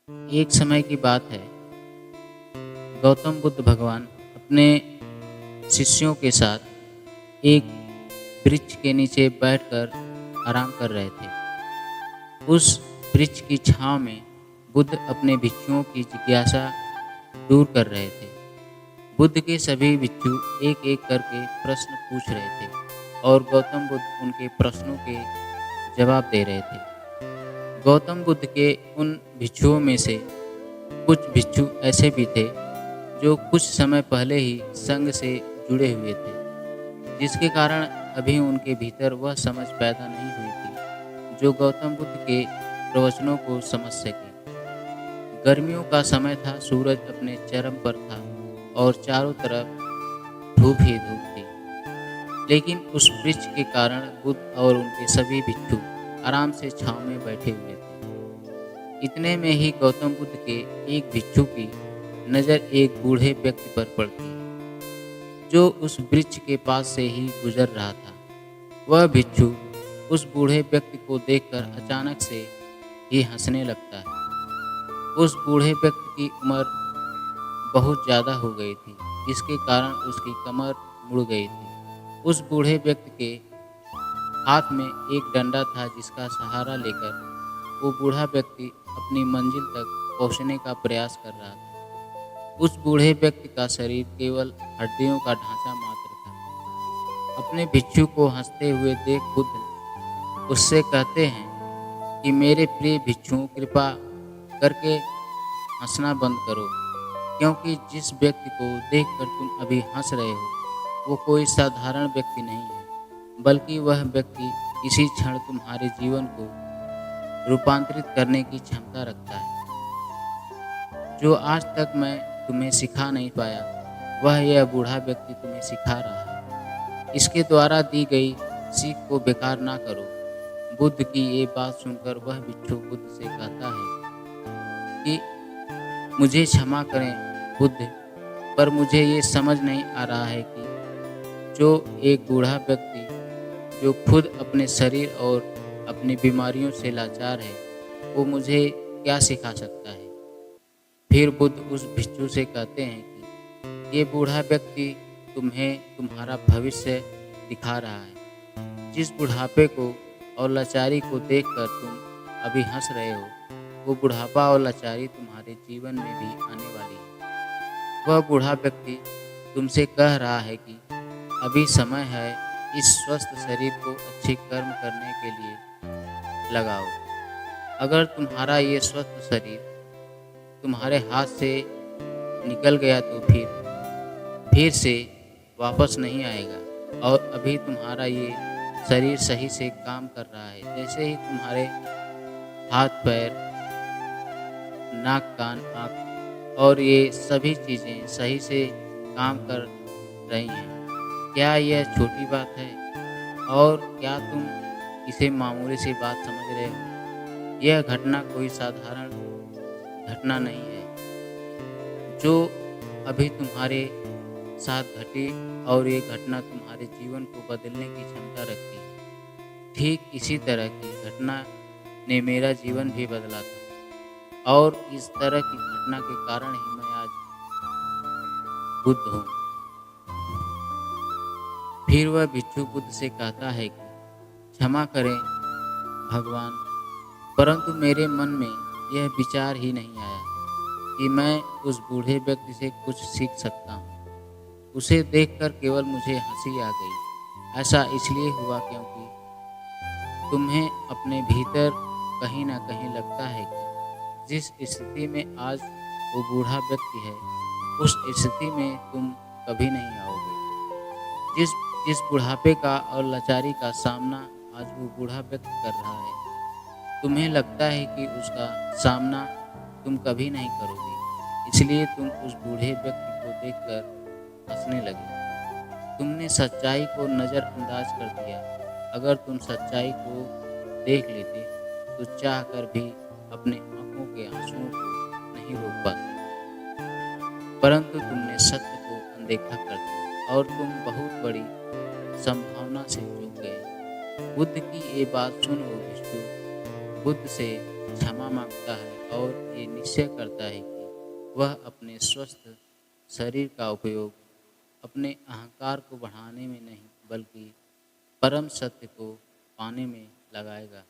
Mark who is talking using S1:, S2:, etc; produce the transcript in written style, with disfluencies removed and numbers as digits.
S1: एक समय की बात है, गौतम बुद्ध भगवान अपने शिष्यों के साथ एक वृक्ष के नीचे बैठकर आराम कर रहे थे। उस वृक्ष की छाँव में बुद्ध अपने भिक्षुओं की जिज्ञासा दूर कर रहे थे। बुद्ध के सभी भिक्षु एक-एक करके प्रश्न पूछ रहे थे और गौतम बुद्ध उनके प्रश्नों के जवाब दे रहे थे। गौतम बुद्ध के उन भिक्षुओं में से कुछ भिक्षु ऐसे भी थे जो कुछ समय पहले ही संघ से जुड़े हुए थे, जिसके कारण अभी उनके भीतर वह समझ पैदा नहीं हुई थी जो गौतम बुद्ध के प्रवचनों को समझ सके। गर्मियों का समय था, सूरज अपने चरम पर था और चारों तरफ धूप ही धूप थी। लेकिन उस वृक्ष के कारण बुद्ध और उनके सभी भिक्षु आराम से छांव में बैठे हुए थे। इतने में ही गौतम बुद्ध के एक भिक्षु की नज़र एक बूढ़े व्यक्ति पर पड़ती है जो उस वृक्ष के पास से ही गुजर रहा था। वह भिक्षु उस बूढ़े व्यक्ति को देखकर अचानक से ही हंसने लगता है। उस बूढ़े व्यक्ति की उम्र बहुत ज़्यादा हो गई थी, जिसके कारण उसकी कमर मुड़ गई थी। उस बूढ़े व्यक्ति के हाथ में एक डंडा था, जिसका सहारा लेकर वो बूढ़ा व्यक्ति अपनी मंजिल तक पहुंचने का प्रयास कर रहा था। उस बूढ़े व्यक्ति का शरीर केवल हड्डियों का ढांचा मात्र था। अपने भिक्षु को हंसते हुए देख बुद्ध उससे कहते हैं कि मेरे प्रिय भिक्षुओं, कृपा करके हंसना बंद करो, क्योंकि जिस व्यक्ति को देखकर तुम अभी हंस रहे हो वो कोई साधारण व्यक्ति नहीं है, बल्कि वह व्यक्ति इसी क्षण तुम्हारे जीवन को रूपांतरित करने की क्षमता रखता है। जो आज तक मैं तुम्हें सिखा नहीं पाया, वह यह बूढ़ा व्यक्ति तुम्हें सिखा रहा है। इसके द्वारा दी गई सीख को बेकार ना करो। बुद्ध की ये बात सुनकर वह भिक्षु बुद्ध से कहता है कि मुझे क्षमा करें बुद्ध, पर मुझे ये समझ नहीं आ रहा है कि जो एक बूढ़ा व्यक्ति जो खुद अपने शरीर और अपनी बीमारियों से लाचार है, वो मुझे क्या सिखा सकता है। फिर बुद्ध उस भिक्षु से कहते हैं कि ये बूढ़ा व्यक्ति तुम्हें तुम्हारा भविष्य दिखा रहा है। जिस बुढ़ापे को और लाचारी को देखकर तुम अभी हंस रहे हो, वो बुढ़ापा और लाचारी तुम्हारे जीवन में भी आने वाली है। वह बूढ़ा व्यक्ति तुमसे कह रहा है कि अभी समय है, इस स्वस्थ शरीर को अच्छे कर्म करने के लिए लगाओ। अगर तुम्हारा ये स्वस्थ शरीर तुम्हारे हाथ से निकल गया तो फिर से वापस नहीं आएगा, और अभी तुम्हारा ये शरीर सही से काम कर रहा है। जैसे ही तुम्हारे हाथ पैर, नाक कान आँख और ये सभी चीज़ें सही से काम कर रही हैं। क्या यह छोटी बात है और क्या तुम इसे मामूली सी बात समझ रहे हो? यह घटना कोई साधारण घटना नहीं है जो अभी तुम्हारे साथ घटी, और ये घटना तुम्हारे जीवन को बदलने की क्षमता रखती है। ठीक इसी तरह की घटना ने मेरा जीवन भी बदला था, और इस तरह की घटना के कारण ही मैं आज बुद्ध हूँ। फिर वह भिक्षु बुद्ध से कहता है कि क्षमा करें भगवान, परंतु मेरे मन में यह विचार ही नहीं आया कि मैं उस बूढ़े व्यक्ति से कुछ सीख सकता हूँ। उसे देखकर केवल मुझे हंसी आ गई। ऐसा इसलिए हुआ क्योंकि तुम्हें अपने भीतर कहीं ना कहीं लगता है कि जिस स्थिति में आज वो बूढ़ा व्यक्ति है, उस स्थिति में तुम कभी नहीं आओगे। जिस बुढ़ापे का और लाचारी का सामना आज वो बूढ़ा व्यक्ति कर रहा है, तुम्हें लगता है कि उसका सामना तुम कभी नहीं करोगे, इसलिए तुम उस बूढ़े व्यक्ति को देखकर हंसने लगे। तुमने सच्चाई को नज़रअंदाज कर दिया। अगर तुम सच्चाई को देख लेते तो चाह कर भी अपने आंखों के आंसुओं को नहीं रोक पाते, परंतु तुमने सत्य को अनदेखा कर दिया और तुम बहुत बड़ी संभावना से चूक गए। बुद्ध की ये बात सुन वो भिक्षु बुद्ध से क्षमा मांगता है और ये निश्चय करता है कि वह अपने स्वस्थ शरीर का उपयोग अपने अहंकार को बढ़ाने में नहीं बल्कि परम सत्य को पाने में लगाएगा।